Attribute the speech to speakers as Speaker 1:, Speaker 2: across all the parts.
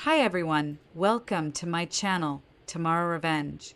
Speaker 1: Hi everyone, welcome to my channel, Tomorrow Revenge,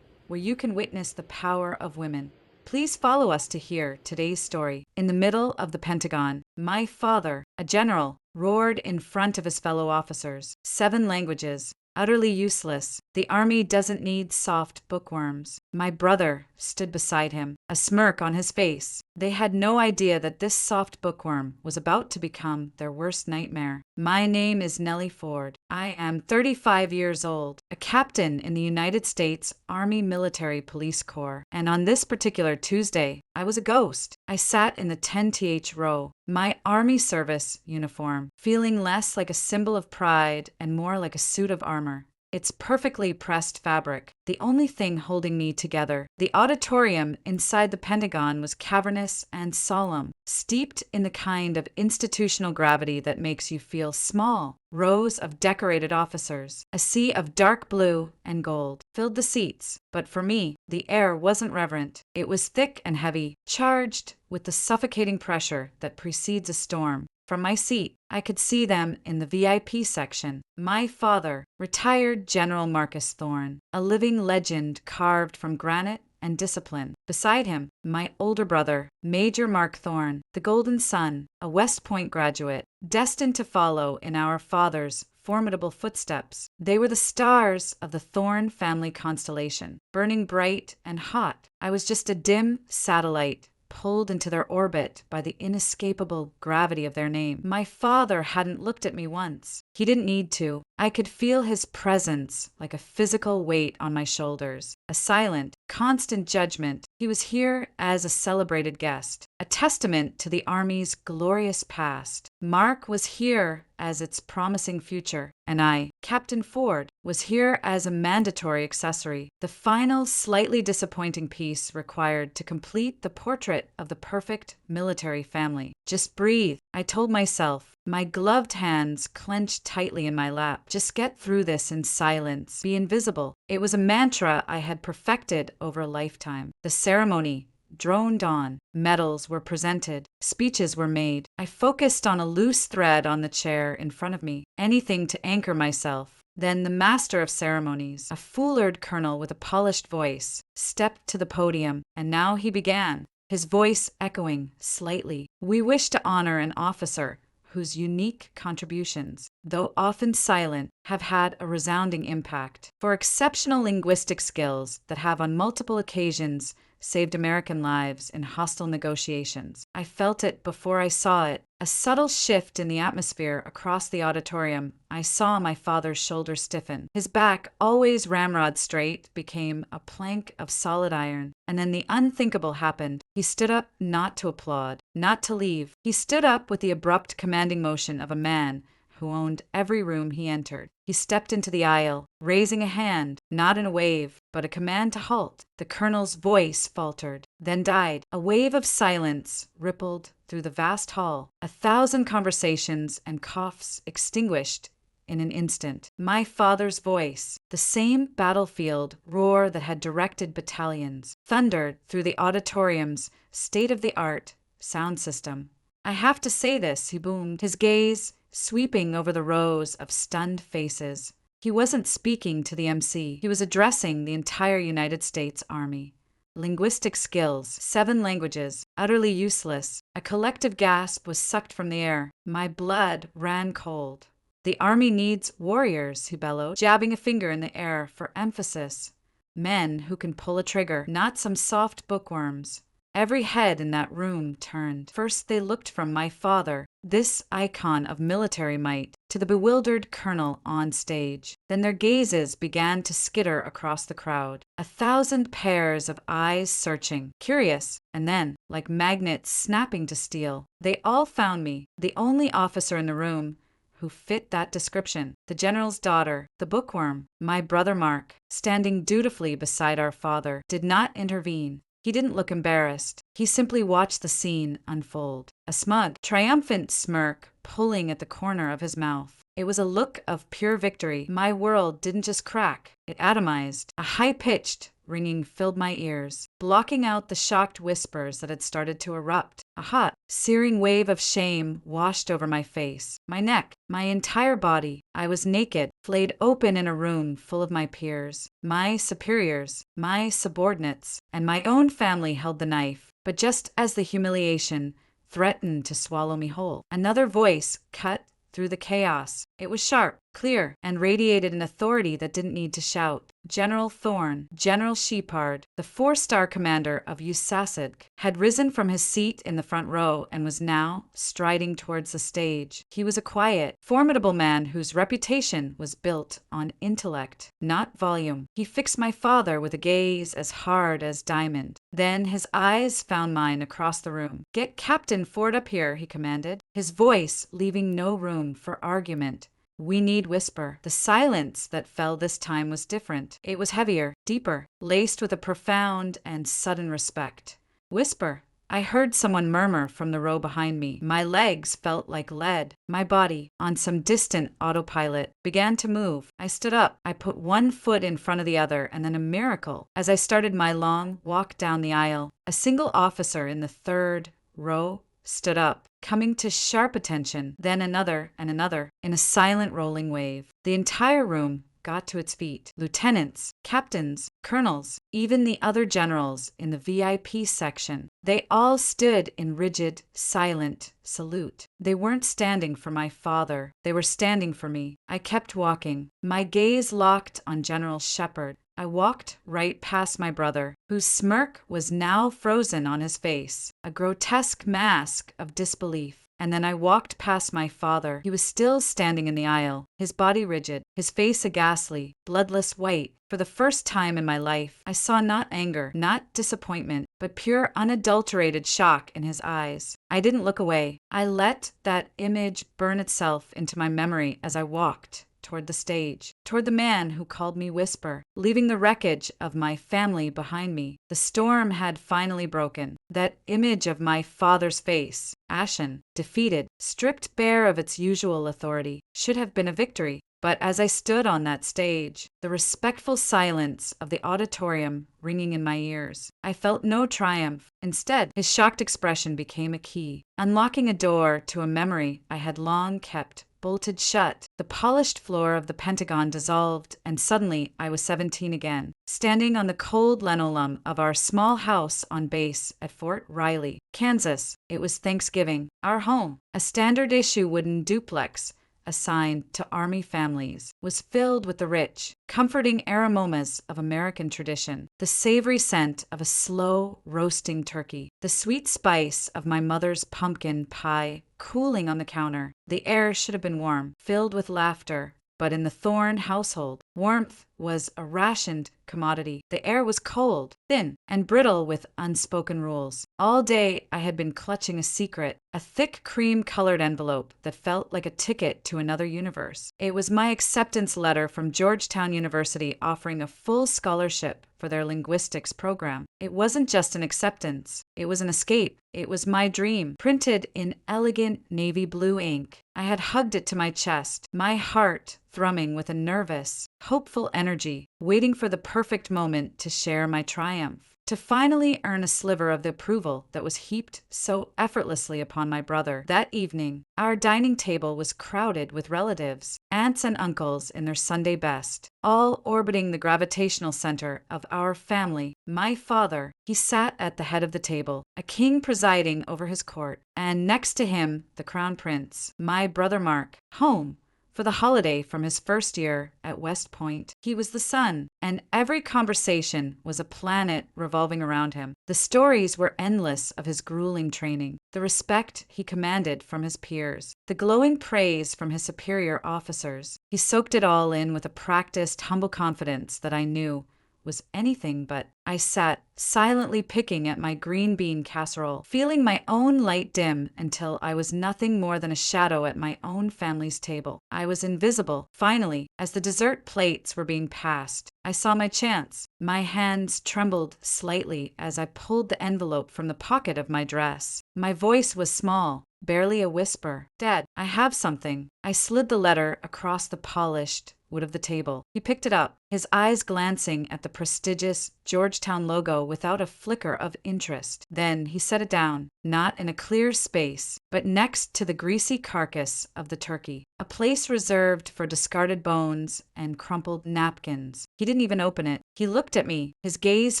Speaker 1: where you can witness the power of women. Please follow us to hear today's story. In the middle of the Pentagon, my father, a general, roared in front of his fellow officers. 7 languages, utterly useless. The army doesn't need soft bookworms. My brother stood beside him, a smirk on his face. They had no idea that this soft bookworm was about to become their worst nightmare. My name is Nellie Ford. I am 35 years old, a captain in the United States Army Military Police Corps. And on this particular Tuesday, I was a ghost. I sat in the 10th row, my Army service uniform, feeling less like a symbol of pride and more like a suit of armor. It's perfectly pressed fabric, the only thing holding me together. The auditorium inside the Pentagon was cavernous and solemn, steeped in the kind of institutional gravity that makes you feel small. Rows of decorated officers, a sea of dark blue and gold, filled the seats. But for me, the air wasn't reverent. It was thick and heavy, charged with the suffocating pressure that precedes a storm. From my seat, I could see them in the VIP section. My father, retired General Marcus Thorne, a living legend carved from granite and discipline. Beside him, my older brother, Major Mark Thorne, the golden son, a West Point graduate, destined to follow in our father's formidable footsteps. They were the stars of the Thorne family constellation, burning bright and hot. I was just a dim satellite, pulled into their orbit by the inescapable gravity of their name. My father hadn't looked at me once. He didn't need to. I could feel his presence like a physical weight on my shoulders, a silent, constant judgment. He was here as a celebrated guest, a testament to the Army's glorious past. Mark was here as its promising future, and I, Captain Ford, was here as a mandatory accessory, the final, slightly disappointing piece required to complete the portrait of the perfect military family. Just breathe, I told myself, my gloved hands clenched tightly in my lap. Just get through this in silence. Be invisible. It was a mantra I had perfected over a lifetime. The ceremony droned on. Medals were presented. Speeches were made. I focused on a loose thread on the chair in front of me, anything to anchor myself. Then the master of ceremonies, a foulard colonel with a polished voice, stepped to the podium, and now he began, his voice echoing slightly. We wish to honor an officer whose unique contributions, though often silent, have had a resounding impact. For exceptional linguistic skills that have on multiple occasions saved American lives in hostile negotiations. I felt it before I saw it. A subtle shift in the atmosphere across the auditorium. I saw my father's shoulders stiffen. His back, always ramrod straight, became a plank of solid iron. And then the unthinkable happened. He stood up not to applaud, not to leave. He stood up with the abrupt, commanding motion of a man who owned every room he entered. He stepped into the aisle, raising a hand, not in a wave, but a command to halt. The colonel's voice faltered, then died. A wave of silence rippled through the vast hall. 1,000 conversations and coughs extinguished in an instant. My father's voice, the same battlefield roar that had directed battalions, thundered through the auditorium's state-of-the-art sound system. I have to say this, he boomed, his gaze sweeping over the rows of stunned faces. He wasn't speaking to the MC. He was addressing the entire United States Army. Linguistic skills, 7 languages, utterly useless. A collective gasp was sucked from the air. My blood ran cold. The Army needs warriors, he bellowed, jabbing a finger in the air for emphasis. Men who can pull a trigger, not some soft bookworms. Every head in that room turned. First they looked from my father, this icon of military might, to the bewildered colonel on stage. Then their gazes began to skitter across the crowd. 1,000 pairs of eyes searching, curious, and then, like magnets snapping to steel, they all found me, the only officer in the room who fit that description. The general's daughter, the bookworm, my brother Mark, standing dutifully beside our father, did not intervene. He didn't look embarrassed. He simply watched the scene unfold, a smug, triumphant smirk pulling at the corner of his mouth. It was a look of pure victory. My world didn't just crack, it atomized. A high-pitched ringing filled my ears, blocking out the shocked whispers that had started to erupt. A hot, searing wave of shame washed over my face, my neck, my entire body. I was naked, flayed open in a room full of my peers, my superiors, my subordinates, and my own family held the knife. But just as the humiliation threatened to swallow me whole, another voice cut through the chaos. It was sharp, clear, and radiated an authority that didn't need to shout. General Thorne, General Shepard, the 4-star commander of UTTERLYUSELESS, had risen from his seat in the front row and was now striding towards the stage. He was a quiet, formidable man whose reputation was built on intellect, not volume. He fixed my father with a gaze as hard as diamond. Then his eyes found mine across the room. "Get Captain Ford up here," he commanded, his voice leaving no room for argument. "We need whisper." The silence that fell this time was different. It was heavier, deeper, laced with a profound and sudden respect. "Whisper." I heard someone murmur from the row behind me. My legs felt like lead. My body, on some distant autopilot, began to move. I stood up. I put one foot in front of the other, and then a miracle. As I started my long walk down the aisle, a single officer in the 3rd row stood up, coming to sharp attention, then another and another, in a silent rolling wave. The entire room got to its feet. Lieutenants, captains, colonels, even the other generals in the VIP section. They all stood in rigid, silent salute. They weren't standing for my father. They were standing for me. I kept walking, my gaze locked on General Shepard. I walked right past my brother, whose smirk was now frozen on his face, a grotesque mask of disbelief. And then I walked past my father. He was still standing in the aisle, his body rigid, his face a ghastly, bloodless white. For the first time in my life, I saw not anger, not disappointment, but pure unadulterated shock in his eyes. I didn't look away. I let that image burn itself into my memory as I walked toward the stage, toward the man who called me Whisper, leaving the wreckage of my family behind me. The storm had finally broken. That image of my father's face, ashen, defeated, stripped bare of its usual authority, should have been a victory. But as I stood on that stage, the respectful silence of the auditorium ringing in my ears, I felt no triumph. Instead, his shocked expression became a key, unlocking a door to a memory I had long kept bolted shut. The polished floor of the Pentagon dissolved, and suddenly I was 17 again, standing on the cold linoleum of our small house on base at Fort Riley, Kansas. It was Thanksgiving, our home. A standard-issue wooden duplex assigned to Army families, was filled with the rich, comforting aromas of American tradition, the savory scent of a slow roasting turkey, the sweet spice of my mother's pumpkin pie cooling on the counter. The air should have been warm, filled with laughter, but in the Thorne household, warmth was a rationed commodity. The air was cold, thin, and brittle with unspoken rules. All day I had been clutching a secret, a thick cream-colored envelope that felt like a ticket to another universe. It was my acceptance letter from Georgetown University offering a full scholarship for their linguistics program. It wasn't just an acceptance. It was an escape. It was my dream, printed in elegant navy blue ink. I had hugged it to my chest, my heart thrumming with a nervous, hopeful energy, waiting for the perfect moment to share my triumph, to finally earn a sliver of the approval that was heaped so effortlessly upon my brother. That evening, our dining table was crowded with relatives, aunts and uncles in their Sunday best, all orbiting the gravitational center of our family. My father, he sat at the head of the table, a king presiding over his court, and next to him, the crown prince, my brother Mark, home for the holiday from his first year at West Point. He was the sun, and every conversation was a planet revolving around him. The stories were endless of his grueling training, the respect he commanded from his peers, the glowing praise from his superior officers. He soaked it all in with a practiced, humble confidence that I knew was anything but. I sat silently picking at my green bean casserole, feeling my own light dim until I was nothing more than a shadow at my own family's table. I was invisible. Finally, as the dessert plates were being passed, I saw my chance. My hands trembled slightly as I pulled the envelope from the pocket of my dress. My voice was small, barely a whisper. "Dad, I have something." I slid the letter across the polished wood of the table. He picked it up, his eyes glancing at the prestigious Georgetown logo without a flicker of interest. Then he set it down, not in a clear space, but next to the greasy carcass of the turkey, a place reserved for discarded bones and crumpled napkins. He didn't even open it. He looked at me, his gaze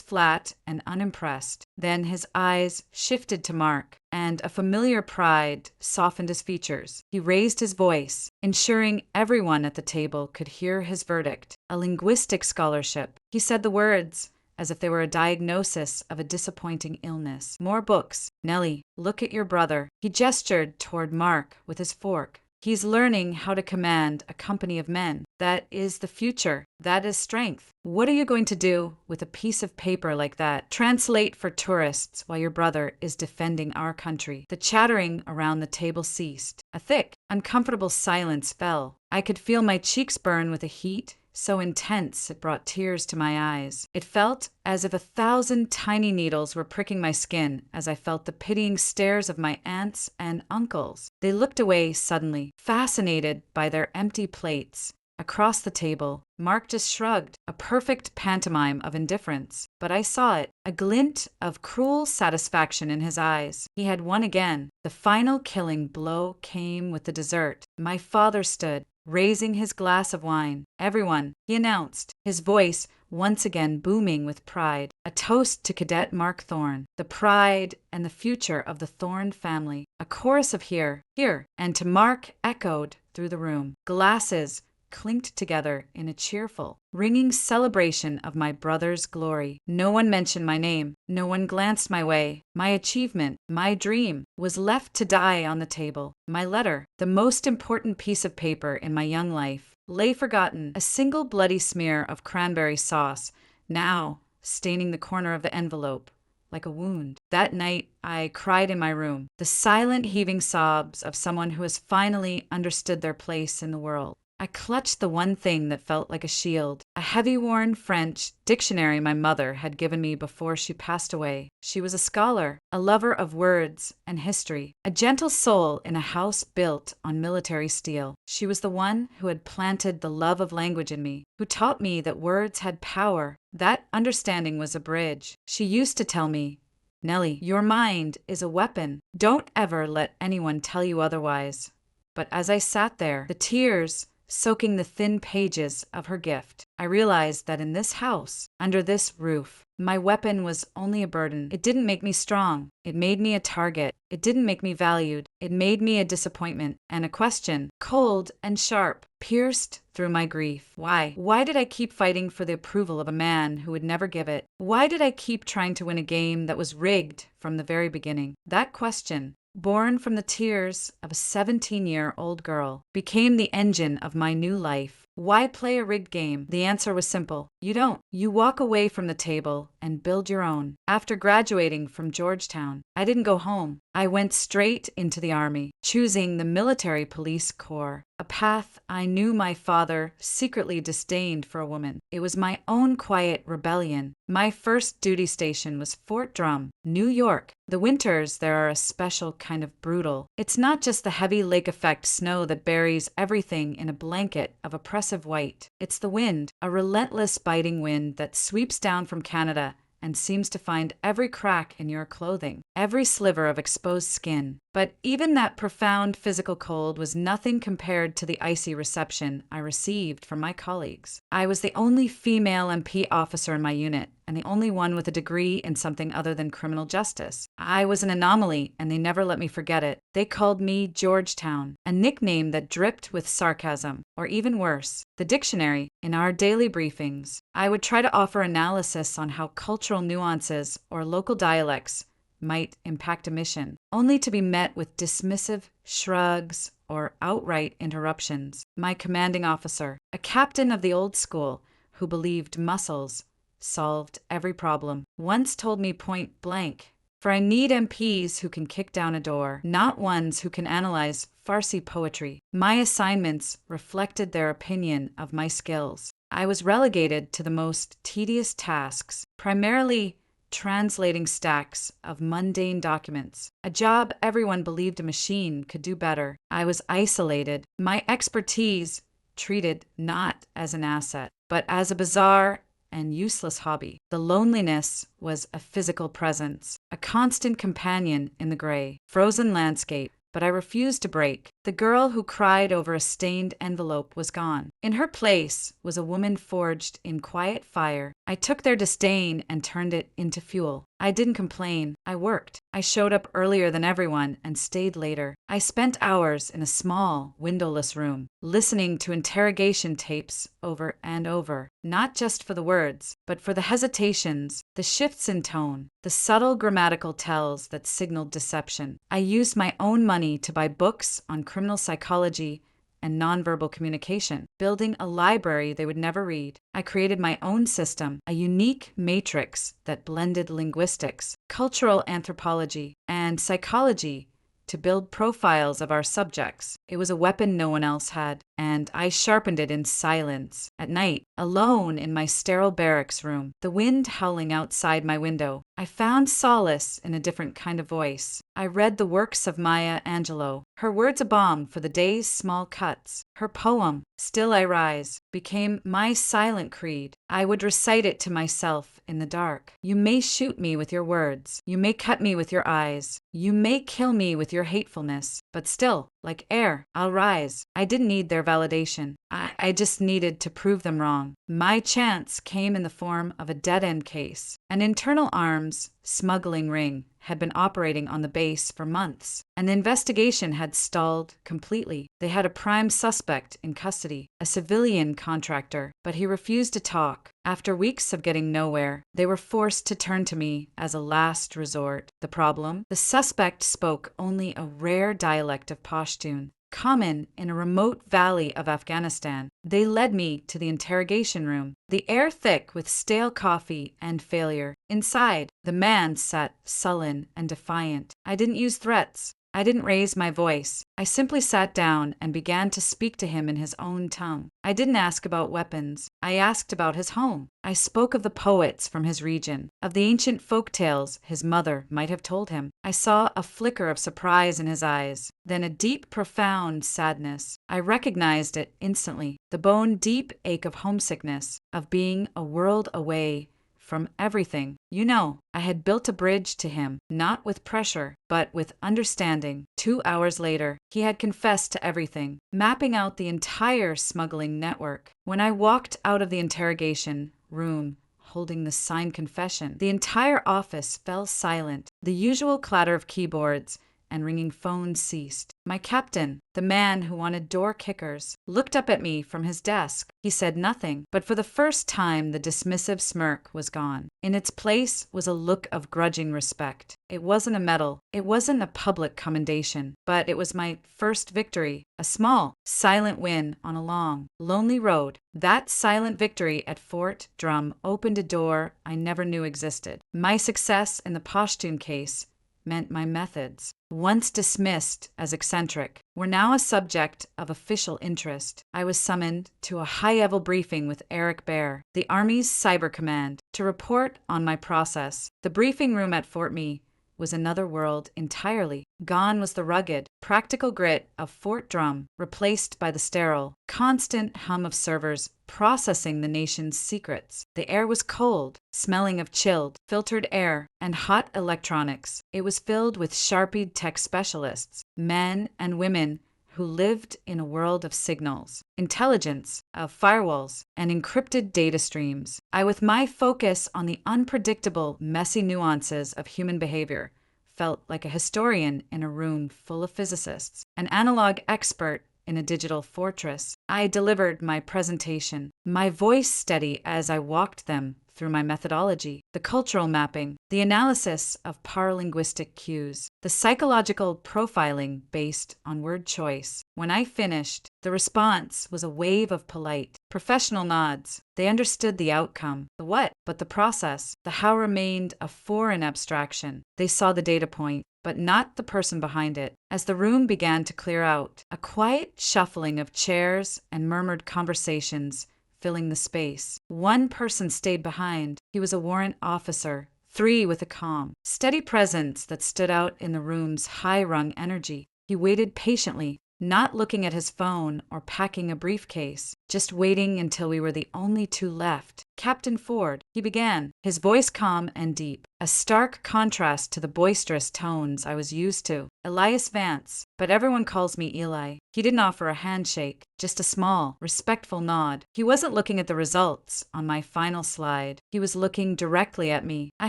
Speaker 1: flat and unimpressed. Then his eyes shifted to Mark, and a familiar pride softened his features. He raised his voice, ensuring everyone at the table could hear his verdict. A linguistic scholarship. He said the words as if they were a diagnosis of a disappointing illness. More books. Nellie, look at your brother. He gestured toward Mark with his fork. He's learning how to command a company of men. That is the future. That is strength. What are you going to do with a piece of paper like that? Translate for tourists while your brother is defending our country. The chattering around the table ceased. A thick, uncomfortable silence fell. I could feel my cheeks burn with a heat so intense it brought tears to my eyes. It felt as if 1,000 tiny needles were pricking my skin as I felt the pitying stares of my aunts and uncles. They looked away suddenly, fascinated by their empty plates. Across the table, Mark just shrugged, a perfect pantomime of indifference. But I saw it, a glint of cruel satisfaction in his eyes. He had won again. The final killing blow came with the dessert. My father stood, raising his glass of wine. Everyone, he announced, his voice once again booming with pride. A toast to Cadet Mark Thorne, the pride and the future of the Thorne family. A chorus of here, here, and to Mark echoed through the room. Glasses clinked together in a cheerful, ringing celebration of my brother's glory. No one mentioned my name. No one glanced my way. My achievement, my dream, was left to die on the table. My letter, the most important piece of paper in my young life, lay forgotten, a single bloody smear of cranberry sauce, now staining the corner of the envelope like a wound. That night, I cried in my room, the silent heaving sobs of someone who has finally understood their place in the world. I clutched the one thing that felt like a shield, a heavy-worn French dictionary my mother had given me before she passed away. She was a scholar, a lover of words and history, a gentle soul in a house built on military steel. She was the one who had planted the love of language in me, who taught me that words had power. That understanding was a bridge. She used to tell me, "Nellie, your mind is a weapon. Don't ever let anyone tell you otherwise." But as I sat there, the tears soaking the thin pages of her gift, I realized that in this house, under this roof, my weapon was only a burden. It didn't make me strong. It made me a target. It didn't make me valued. It made me a disappointment and a question, cold and sharp, pierced through my grief. Why? Why did I keep fighting for the approval of a man who would never give it? Why did I keep trying to win a game that was rigged from the very beginning? That question, born from the tears of a 17-year-old girl, became the engine of my new life. Why play a rigged game? The answer was simple. You don't. You walk away from the table and build your own. After graduating from Georgetown, I didn't go home. I went straight into the Army, choosing the Military Police Corps, a path I knew my father secretly disdained for a woman. It was my own quiet rebellion. My first duty station was Fort Drum, New York. The winters there are a special kind of brutal. It's not just the heavy lake effect snow that buries everything in a blanket of oppressive white. It's the wind, a relentless biting wind that sweeps down from Canada and seems to find every crack in your clothing, every sliver of exposed skin. But even that profound physical cold was nothing compared to the icy reception I received from my colleagues. I was the only female MP officer in my unit, and the only one with a degree in something other than criminal justice. I was an anomaly, and they never let me forget it. They called me Georgetown, a nickname that dripped with sarcasm, or even worse, the dictionary. In our daily briefings, I would try to offer analysis on how cultural nuances or local dialects might impact a mission, only to be met with dismissive shrugs or outright interruptions. My commanding officer, a captain of the old school who believed muscles solved every problem, once told me point blank, "For I need MPs who can kick down a door, not ones who can analyze Farsi poetry." My assignments reflected their opinion of my skills. I was relegated to the most tedious tasks, primarily translating stacks of mundane documents, a job everyone believed a machine could do better. I was isolated. My expertise treated not as an asset, but as a bizarre and useless hobby. The loneliness was a physical presence, a constant companion in the gray, frozen landscape. But I refused to break. The girl who cried over a stained envelope was gone. In her place was a woman forged in quiet fire. I took their disdain and turned it into fuel. I didn't complain. I worked. I showed up earlier than everyone and stayed later. I spent hours in a small, windowless room, listening to interrogation tapes over and over, not just for the words, but for the hesitations, the shifts in tone, the subtle grammatical tells that signaled deception. I used my own money to buy books on criminal psychology and nonverbal communication, building a library they would never read. I created my own system, a unique matrix that blended linguistics, cultural anthropology, and psychology to build profiles of our subjects. It was a weapon no one else had, and I sharpened it in silence. At night, alone in my sterile barracks room, the wind howling outside my window, I found solace in a different kind of voice. I read the works of Maya Angelou. Her words a balm for the day's small cuts. Her poem, Still I Rise, became my silent creed. I would recite it to myself in the dark. You may shoot me with your words. You may cut me with your eyes. You may kill me with your hatefulness. But still, like air, I'll rise. I didn't need their validation. I just needed to prove them wrong. My chance came in the form of a dead-end case. An internal arms smuggling ring had been operating on the base for months, and the investigation had stalled completely. They had a prime suspect in custody, a civilian contractor, but he refused to talk. After weeks of getting nowhere, they were forced to turn to me as a last resort. The problem? The suspect spoke only a rare dialect of Pashtun, common in a remote valley of Afghanistan. They led me to the interrogation room, the air thick with stale coffee and failure. Inside, the man sat sullen and defiant. I didn't use threats. I didn't raise my voice. I simply sat down and began to speak to him in his own tongue. I didn't ask about weapons. I asked about his home. I spoke of the poets from his region, of the ancient folk tales his mother might have told him. I saw a flicker of surprise in his eyes, then a deep, profound sadness. I recognized it instantly, the bone-deep ache of homesickness, of being a world away from everything. You know, I had built a bridge to him, not with pressure, but with understanding. 2 hours later, he had confessed to everything, mapping out the entire smuggling network. When I walked out of the interrogation room, holding the signed confession, the entire office fell silent. The usual clatter of keyboards and ringing phones ceased. My captain, the man who wanted door kickers, looked up at me from his desk. He said nothing, but for the first time the dismissive smirk was gone. In its place was a look of grudging respect. It wasn't a medal, it wasn't a public commendation, but it was my first victory, a small, silent win on a long, lonely road. That silent victory at Fort Drum opened a door I never knew existed. My success in the Pashtun case meant my methods, once dismissed as eccentric, were now a subject of official interest. I was summoned to a high-level briefing with Eric Baer, the Army's Cyber Command, to report on my process. The briefing room at Fort Mee was another world entirely. Gone was the rugged, practical grit of Fort Drum, replaced by the sterile, constant hum of servers processing the nation's secrets. The air was cold, smelling of chilled, filtered air and hot electronics. It was filled with sharpied tech specialists, men and women who lived in a world of signals, intelligence, of firewalls, and encrypted data streams. With my focus on the unpredictable, messy nuances of human behavior, felt like a historian in a room full of physicists, an analog expert in a digital fortress. I delivered my presentation, my voice steady as I walked them through my methodology, the cultural mapping, the analysis of paralinguistic cues, the psychological profiling based on word choice. When I finished, the response was a wave of polite, professional nods. They understood the outcome, the what, but the process. The how remained a foreign abstraction. They saw the data point, but not the person behind it. As the room began to clear out, a quiet shuffling of chairs and murmured conversations filling the space. One person stayed behind. He was a warrant officer, 3 with a calm, steady presence that stood out in the room's high-rung energy. He waited patiently, not looking at his phone or packing a briefcase, just waiting until we were the only two left. "Captain Ford," he began, his voice calm and deep, a stark contrast to the boisterous tones I was used to. "Elias Vance, but everyone calls me Eli." He didn't offer a handshake, just a small, respectful nod. He wasn't looking at the results on my final slide. He was looking directly at me. "I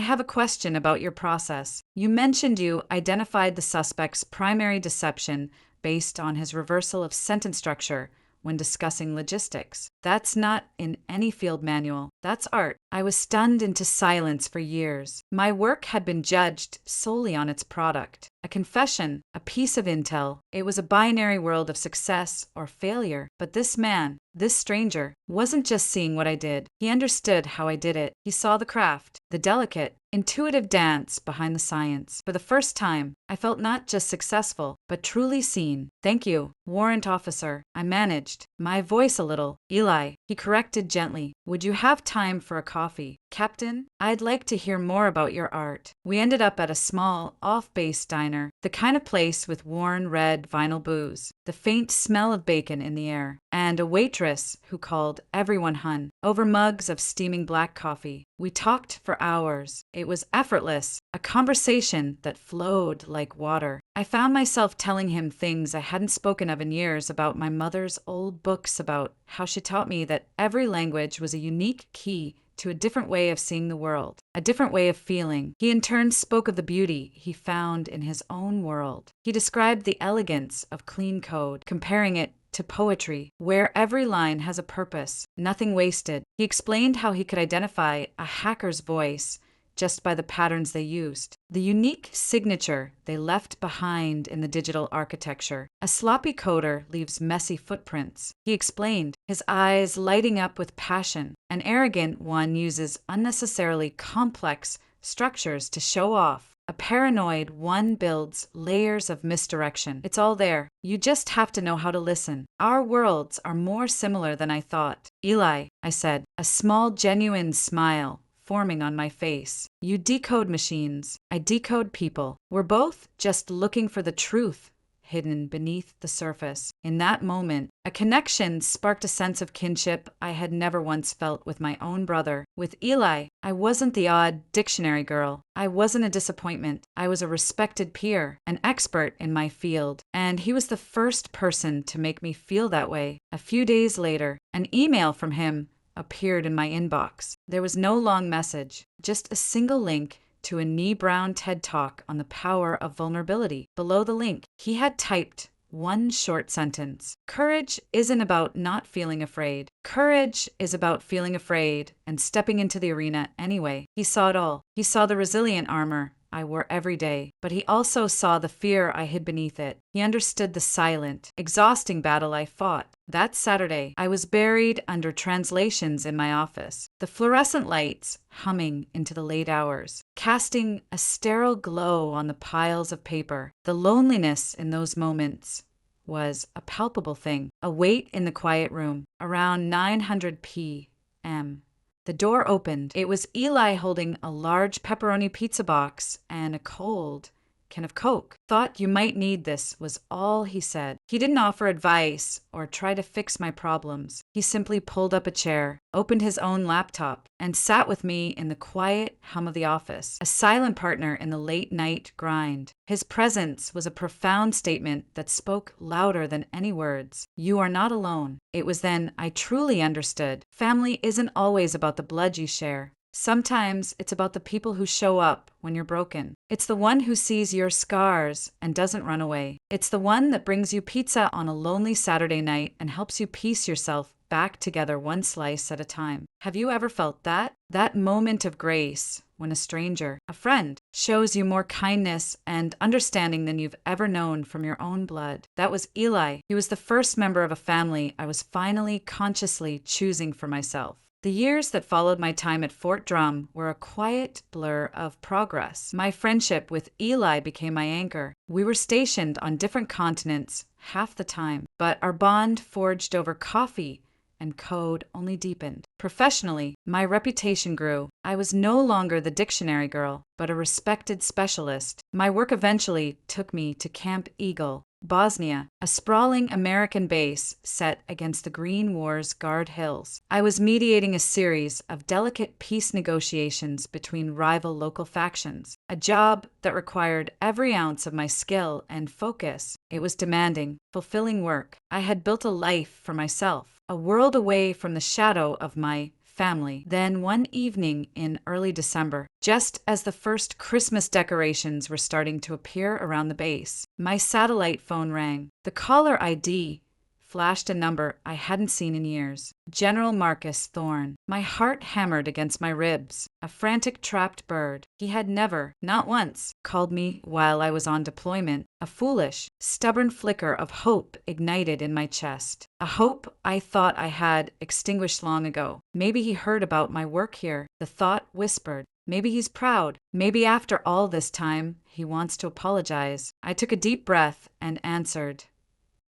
Speaker 1: have a question about your process. You mentioned you identified the suspect's primary deception based on his reversal of sentence structure when discussing logistics. That's not in any field manual. That's art." I was stunned into silence for years. My work had been judged solely on its product. A confession, a piece of intel. It was a binary world of success or failure. But this man, this stranger, wasn't just seeing what I did. He understood how I did it. He saw the craft, the delicate, intuitive dance behind the science. For the first time, I felt not just successful, but truly seen. "Thank you, warrant officer," I managed, my voice a little. "Eli," he corrected gently, "would you have time for a coffee?" "Captain, I'd like to hear more about your art." We ended up at a small, off-base diner, the kind of place with worn red vinyl booze, the faint smell of bacon in the air, and a waitress who called everyone hun, over mugs of steaming black coffee. We talked for hours. It was effortless, a conversation that flowed like water. I found myself telling him things I hadn't spoken of in years about my mother's old books about how she taught me that every language was a unique key to a different way of seeing the world, a different way of feeling. He in turn spoke of the beauty he found in his own world. He described the elegance of clean code, comparing it to poetry, where every line has a purpose, nothing wasted. He explained how he could identify a hacker's voice just by the patterns they used, the unique signature they left behind in the digital architecture. A sloppy coder leaves messy footprints, he explained, his eyes lighting up with passion. An arrogant one uses unnecessarily complex structures to show off. A paranoid one builds layers of misdirection. It's all there. You just have to know how to listen. Our worlds are more similar than I thought. "Eli," I said, a small genuine smile forming on my face. "You decode machines. I decode people. We're both just looking for the truth hidden beneath the surface." In that moment, a connection sparked a sense of kinship I had never once felt with my own brother. With Eli, I wasn't the odd dictionary girl. I wasn't a disappointment. I was a respected peer, an expert in my field, and he was the first person to make me feel that way. A few days later, an email from him appeared in my inbox. There was no long message, just a single link to a knee-brown TED Talk on the power of vulnerability. Below the link, he had typed one short sentence. "Courage isn't about not feeling afraid. Courage is about feeling afraid and stepping into the arena anyway." He saw it all. He saw the resilient armor I wore every day, but he also saw the fear I hid beneath it. He understood the silent, exhausting battle I fought. That Saturday, I was buried under translations in my office, the fluorescent lights humming into the late hours, casting a sterile glow on the piles of paper. The loneliness in those moments was a palpable thing, a weight in the quiet room. Around 900 p.m., the door opened. It was Eli holding a large pepperoni pizza box and a cold can of Coke. "Thought you might need this," was all he said. He didn't offer advice or try to fix my problems. He simply pulled up a chair, opened his own laptop, and sat with me in the quiet hum of the office, a silent partner in the late-night grind. His presence was a profound statement that spoke louder than any words. "You are not alone." It was then I truly understood. Family isn't always about the blood you share. Sometimes it's about the people who show up when you're broken. It's the one who sees your scars and doesn't run away. It's the one that brings you pizza on a lonely Saturday night and helps you piece yourself back together one slice at a time. Have you ever felt that? That moment of grace when a stranger, a friend, shows you more kindness and understanding than you've ever known from your own blood. That was Eli. He was the first member of a family I was finally consciously choosing for myself. The years that followed my time at Fort Drum were a quiet blur of progress. My friendship with Eli became my anchor. We were stationed on different continents half the time, but our bond forged over coffee and code only deepened. Professionally, my reputation grew. I was no longer the dictionary girl, but a respected specialist. My work eventually took me to Camp Eagle, Bosnia, a sprawling American base set against the Green War's Guard Hills. I was mediating a series of delicate peace negotiations between rival local factions, a job that required every ounce of my skill and focus. It was demanding, fulfilling work. I had built a life for myself, a world away from the shadow of my family. Then one evening in early December, just as the first Christmas decorations were starting to appear around the base, my satellite phone rang. The caller ID flashed a number I hadn't seen in years. General Marcus Thorne. My heart hammered against my ribs. A frantic trapped bird. He had never, not once, called me while I was on deployment. A foolish, stubborn flicker of hope ignited in my chest. A hope I thought I had extinguished long ago. Maybe he heard about my work here. The thought whispered. Maybe he's proud. Maybe after all this time, he wants to apologize. I took a deep breath and answered.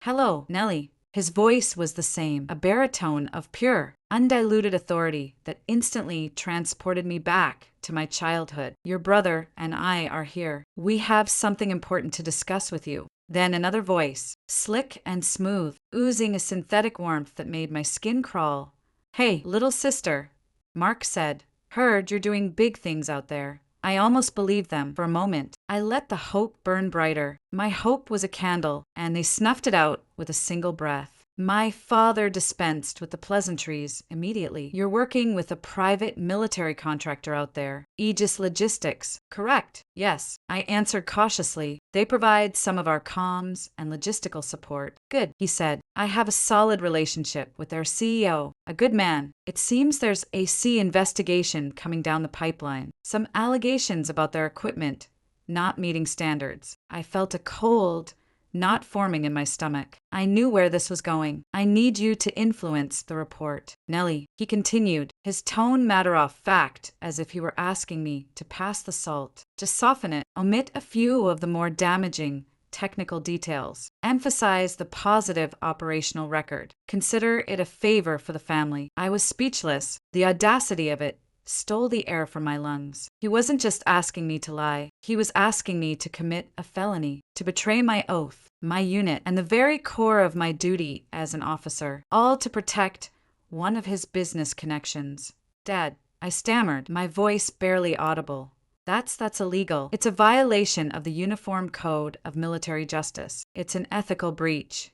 Speaker 1: Hello, Nellie. His voice was the same, a baritone of pure, undiluted authority that instantly transported me back to my childhood. Your brother and I are here. We have something important to discuss with you. Then another voice, slick and smooth, oozing a synthetic warmth that made my skin crawl. Hey, little sister, Mark said. Heard you're doing big things out there. I almost believed them for a moment. I let the hope burn brighter. My hope was a candle, and they snuffed it out with a single breath. My father dispensed with the pleasantries immediately. You're working with a private military contractor out there. Aegis Logistics. Correct. Yes. I answered cautiously. They provide some of our comms and logistical support. Good, he said. I have a solid relationship with their CEO, a good man. It seems there's a C investigation coming down the pipeline. Some allegations about their equipment not meeting standards. I felt a cold not forming in my stomach. I knew where this was going. I need you to influence the report. Nellie, he continued, his tone matter-of-fact, as if he were asking me to pass the salt. Just soften it. Omit a few of the more damaging technical details. Emphasize the positive operational record. Consider it a favor for the family. I was speechless. The audacity of it stole the air from my lungs. He wasn't just asking me to lie. He was asking me to commit a felony, to betray my oath, my unit, and the very core of my duty as an officer, all to protect one of his business connections. Dad, I stammered, my voice barely audible. That's illegal. It's a violation of the Uniform Code of Military Justice. It's an ethical breach.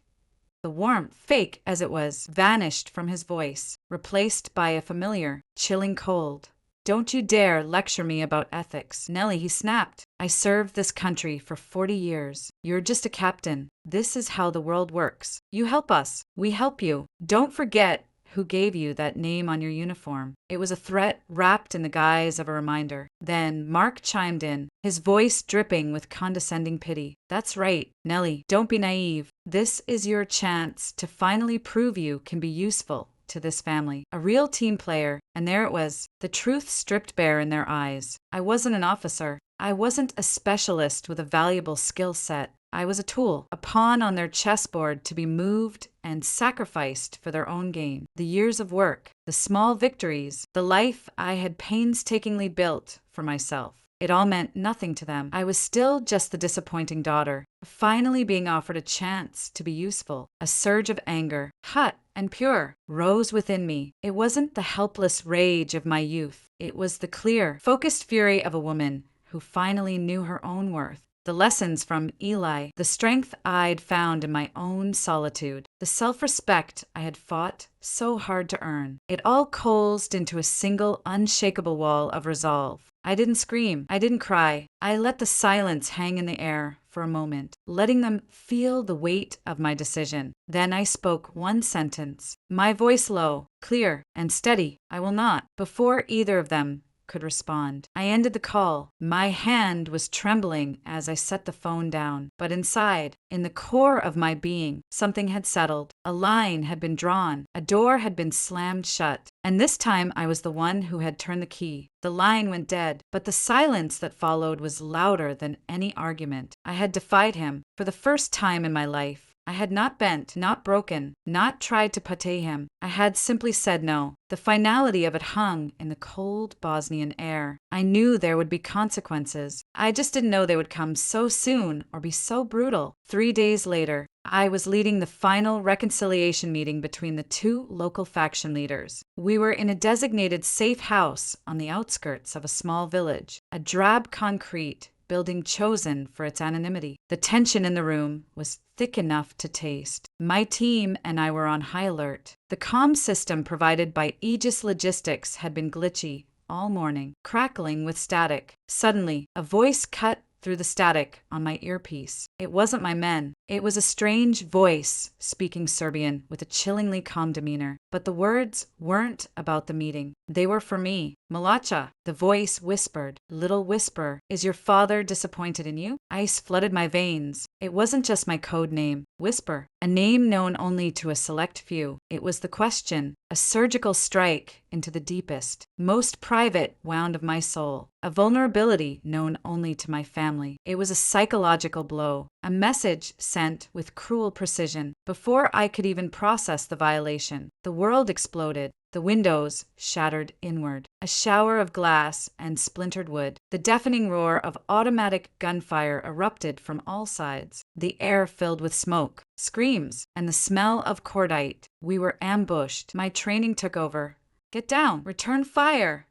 Speaker 1: The warmth, fake as it was, vanished from his voice, replaced by a familiar, chilling cold. Don't you dare lecture me about ethics. Nellie, he snapped. I served this country for 40 years. You're just a captain. This is how the world works. You help us. We help you. Don't forget who gave you that name on your uniform. It was a threat wrapped in the guise of a reminder. Then Mark chimed in, his voice dripping with condescending pity. That's right, Nellie, don't be naive. This is your chance to finally prove you can be useful to this family. A real team player, and there it was, the truth stripped bare in their eyes. I wasn't an officer. I wasn't a specialist with a valuable skill set. I was a tool, a pawn on their chessboard to be moved and sacrificed for their own gain. The years of work, the small victories, the life I had painstakingly built for myself. It all meant nothing to them. I was still just the disappointing daughter, finally being offered a chance to be useful. A surge of anger, hot and pure, rose within me. It wasn't the helpless rage of my youth. It was the clear, focused fury of a woman who finally knew her own worth. The lessons from Eli, the strength I'd found in my own solitude, the self-respect I had fought so hard to earn. It all coalesced into a single, unshakable wall of resolve. I didn't scream. I didn't cry. I let the silence hang in the air for a moment, letting them feel the weight of my decision. Then I spoke one sentence, my voice low, clear, and steady. I will not. Before either of them could respond, I ended the call. My hand was trembling as I set the phone down, but inside, in the core of my being, something had settled. A line had been drawn, a door had been slammed shut, and this time I was the one who had turned the key. The line went dead, but the silence that followed was louder than any argument. I had defied him. For the first time in my life, I had not bent, not broken, not tried to pate him. I had simply said no. The finality of it hung in the cold Bosnian air. I knew there would be consequences. I just didn't know they would come so soon or be so brutal. 3 days later, I was leading the final reconciliation meeting between the two local faction leaders. We were in a designated safe house on the outskirts of a small village, a drab concrete building chosen for its anonymity. The tension in the room was thick enough to taste. My team and I were on high alert. The comm system provided by Aegis Logistics had been glitchy all morning, crackling with static. Suddenly, a voice cut through the static on my earpiece. It wasn't my men. It was a strange voice speaking Serbian with a chillingly calm demeanor. But the words weren't about the meeting. They were for me. Malacha, the voice whispered. Little whisper, is your father disappointed in you? Ice flooded my veins. It wasn't just my code name, Whisper, a name known only to a select few. It was the question, a surgical strike into the deepest, most private wound of my soul, a vulnerability known only to my family. It was a psychological blow, a message sent with cruel precision. Before I could even process the violation, the world exploded. The windows shattered inward, a shower of glass and splintered wood. The deafening roar of automatic gunfire erupted from all sides. The air filled with smoke, screams, and the smell of cordite. We were ambushed. My training took over. Get down! Return fire!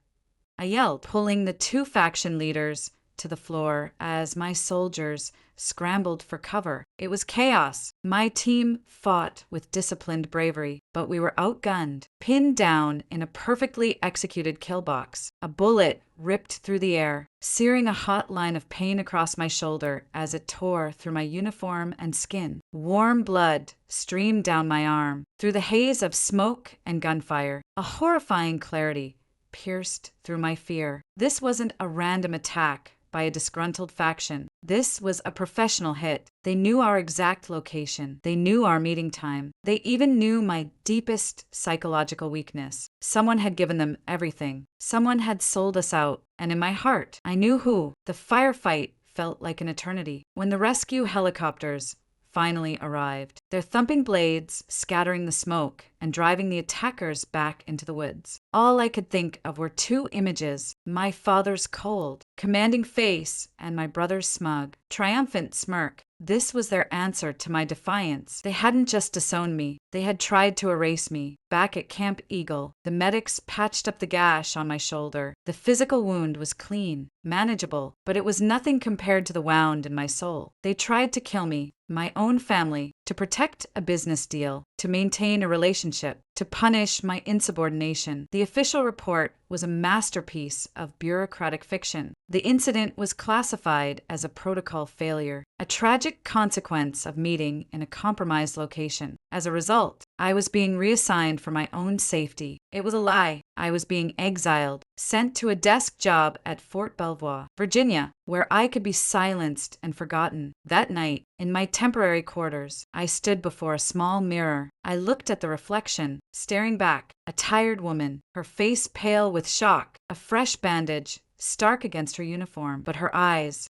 Speaker 1: I yelled, pulling the two faction leaders to the floor as my soldiers scrambled for cover. It was chaos. My team fought with disciplined bravery, but we were outgunned, pinned down in a perfectly executed kill box. A bullet ripped through the air, searing a hot line of pain across my shoulder as it tore through my uniform and skin. Warm blood streamed down my arm. Through the haze of smoke and gunfire, a horrifying clarity pierced through my fear. This wasn't a random attack by a disgruntled faction. This was a professional hit. They knew our exact location. They knew our meeting time. They even knew my deepest psychological weakness. Someone had given them everything. Someone had sold us out. And in my heart, I knew who. The firefight felt like an eternity. When the rescue helicopters finally arrived, their thumping blades scattering the smoke and driving the attackers back into the woods. All I could think of were two images: my father's cold, commanding face and my brother's smug, triumphant smirk. This was their answer to my defiance. They hadn't just disowned me, they had tried to erase me. Back at Camp Eagle, the medics patched up the gash on my shoulder. The physical wound was clean, manageable, but it was nothing compared to the wound in my soul. They tried to kill me, my own family, to protect a business deal, to maintain a relationship, to punish my insubordination. The official report was a masterpiece of bureaucratic fiction. The incident was classified as a protocol failure, a tragic consequence of meeting in a compromised location. As a result, I was being reassigned for my own safety. It was a lie. I was being exiled, sent to a desk job at Fort Belvoir, Virginia, where I could be silenced and forgotten. That night, in my temporary quarters, I stood before a small mirror. I looked at the reflection, staring back, a tired woman, her face pale with shock, a fresh bandage stark against her uniform. But her eyes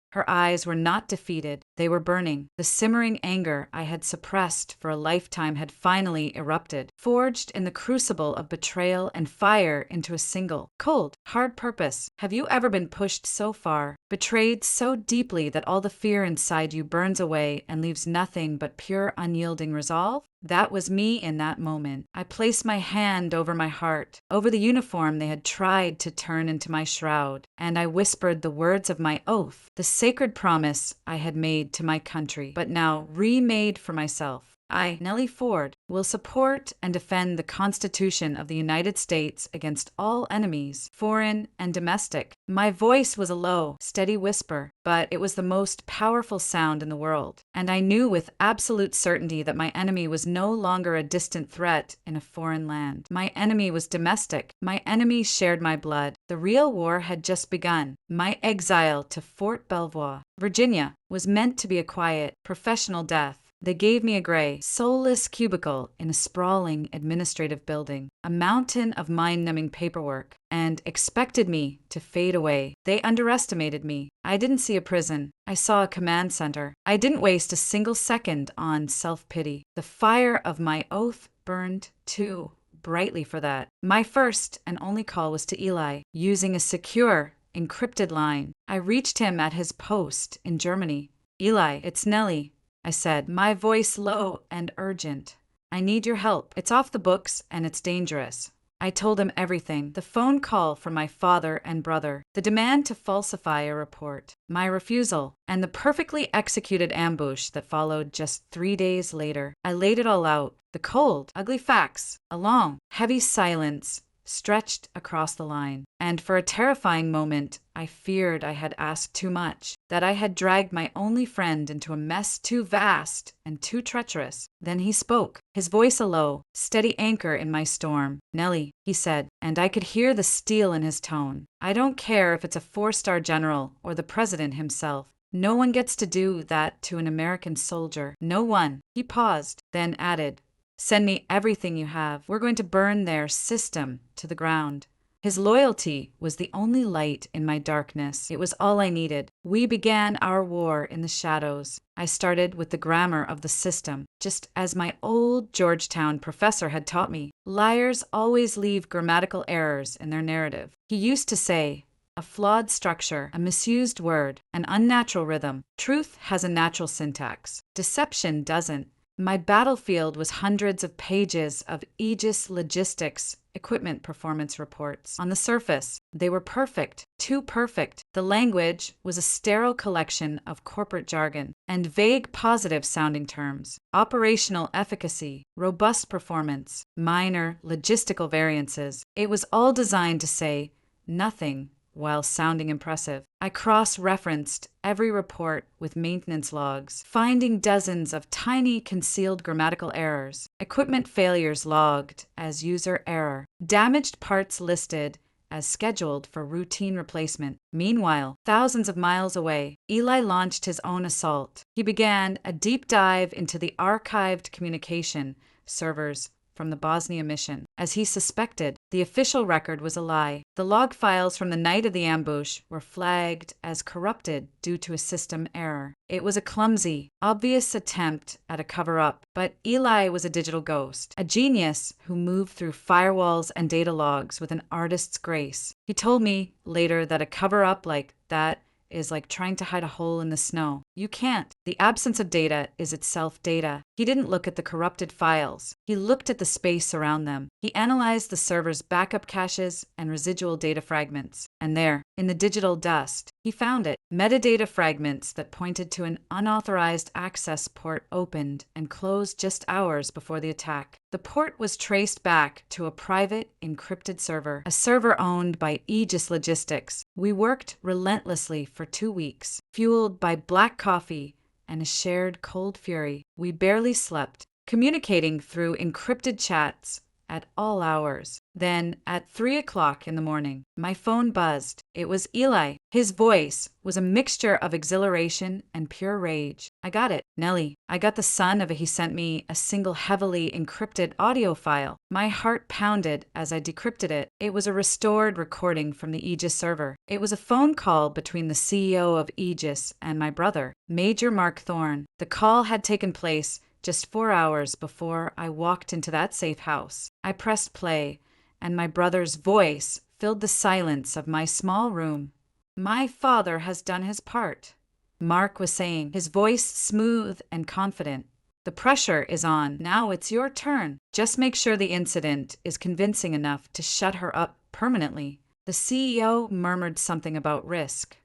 Speaker 1: were not defeated. They were burning. The simmering anger I had suppressed for a lifetime had finally erupted, forged in the crucible of betrayal and fire into a single, cold, hard purpose. Have you ever been pushed so far, betrayed so deeply that all the fear inside you burns away and leaves nothing but pure unyielding resolve? That was me in that moment. I placed my hand over my heart, over the uniform they had tried to turn into my shroud, and I whispered the words of my oath, the sacred promise I had made to my country, but now remade for myself. I, Nellie Ford, will support and defend the Constitution of the United States against all enemies, foreign and domestic. My voice was a low, steady whisper, but it was the most powerful sound in the world. And I knew with absolute certainty that my enemy was no longer a distant threat in a foreign land. My enemy was domestic. My enemy shared my blood. The real war had just begun. My exile to Fort Belvoir, Virginia, was meant to be a quiet, professional death. They gave me a gray, soulless cubicle in a sprawling administrative building, a mountain of mind-numbing paperwork, and expected me to fade away. They underestimated me. I didn't see a prison. I saw a command center. I didn't waste a single second on self-pity. The fire of my oath burned too brightly for that. My first and only call was to Eli, using a secure, encrypted line. I reached him at his post in Germany. "Eli, it's Nellie," I said, my voice low and urgent. "I need your help. It's off the books and it's dangerous." I told him everything: the phone call from my father and brother, the demand to falsify a report, my refusal, and the perfectly executed ambush that followed just 3 days later. I laid it all out, the cold, ugly facts, a long, heavy silence stretched across the line. And for a terrifying moment, I feared I had asked too much, that I had dragged my only friend into a mess too vast and too treacherous. Then he spoke, his voice a low, steady anchor in my storm. "Nellie," he said, and I could hear the steel in his tone. "I don't care if it's a 4-star general or the president himself. No one gets to do that to an American soldier. No one." He paused, then added, "Send me everything you have. We're going to burn their system to the ground." His loyalty was the only light in my darkness. It was all I needed. We began our war in the shadows. I started with the grammar of the system, just as my old Georgetown professor had taught me. Liars always leave grammatical errors in their narrative. He used to say, "A flawed structure, a misused word, an unnatural rhythm. Truth has a natural syntax. Deception doesn't." My battlefield was hundreds of pages of Aegis logistics equipment performance reports. On the surface, they were perfect, too perfect. The language was a sterile collection of corporate jargon and vague positive-sounding terms. Operational efficacy, robust performance, minor logistical variances. It was all designed to say nothing while sounding impressive. I cross-referenced every report with maintenance logs, finding dozens of tiny concealed grammatical errors, equipment failures logged as user error, damaged parts listed as scheduled for routine replacement. Meanwhile, thousands of miles away, Eli launched his own assault. He began a deep dive into the archived communication servers from the Bosnia mission. As he suspected, the official record was a lie. The log files from the night of the ambush were flagged as corrupted due to a system error. It was a clumsy, obvious attempt at a cover-up, but Eli was a digital ghost, a genius who moved through firewalls and data logs with an artist's grace. He told me later that a cover-up like that is like trying to hide a hole in the snow. You can't. The absence of data is itself data. He didn't look at the corrupted files. He looked at the space around them. He analyzed the server's backup caches and residual data fragments. And there, in the digital dust, he found it. Metadata fragments that pointed to an unauthorized access port opened and closed just hours before the attack. The port was traced back to a private, encrypted server, a server owned by Aegis Logistics. We worked relentlessly for 2 weeks, fueled by black coffee and a shared cold fury. We barely slept, communicating through encrypted chats at all hours. Then, at 3 o'clock in the morning, my phone buzzed. It was Eli. His voice was a mixture of exhilaration and pure rage. "I got it, Nellie. I got the son of it." He sent me a single heavily encrypted audio file. My heart pounded as I decrypted it. It was a restored recording from the Aegis server. It was a phone call between the CEO of Aegis and my brother, Major Mark Thorne. The call had taken place just 4 hours before I walked into that safe house. I pressed play, and my brother's voice filled the silence of my small room. "My father has done his part," Mark was saying, his voice smooth and confident. "The pressure is on. Now it's your turn. Just make sure the incident is convincing enough to shut her up permanently." The CEO murmured something about risk.